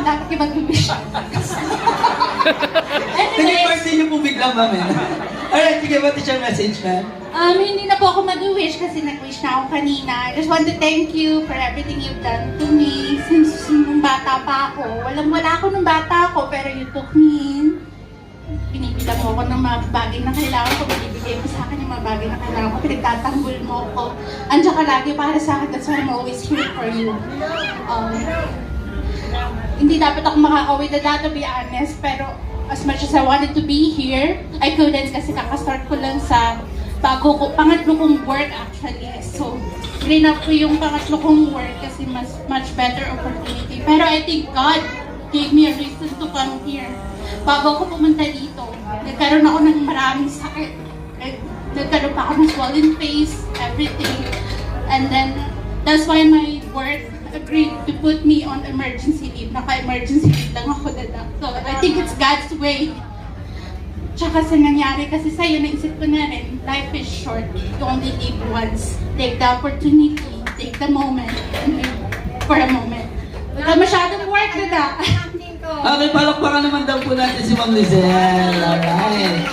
dapat kayo mag-wish. Naging Anyways, birthday niyo po bigla, ma'am. Alright, sige, what is your message, ma'am? hindi na po ako mag-wish kasi nag-wish na ako kanina. I just want to thank you for everything you've done to me since nung bata pa ako. Walang-wala ako nung bata ako, pero you took me in. Binibigyan mo ako ng mga bagay na kailangan ko. Binibigay mo sa akin yung mga bagay na kailangan ko. Pinagtatanggol mo ako. Andiyan ka lagi para sa akin. That's why I'm always here for you. Hindi dapat ako makakawin na that, to be honest. Pero as much as I wanted to be here, I couldn't kasi kakastart ko lang sa pangatlo kong work actually. So, rinap ko yung pangatlo kong work kasi much better opportunity. Pero I think God gave me a reason to come here. Bago ako pumunta dito, nagkaroon ako ng maraming sakit. Nagkaroon pa ako ng swollen face, everything. And then, that's why my work agreed to put me on emergency leave. Naka-emergency leave lang ako dada. So, I think it's God's way. Tsaka sa nangyari kasi sa'yo, naisip ko na rin, life is short. You only live once. Take the opportunity, take the moment, and live for a moment. Wala masyadong work dada. Okay, palakpakan naman daw po natin si Ma'am Lizelle. Alright.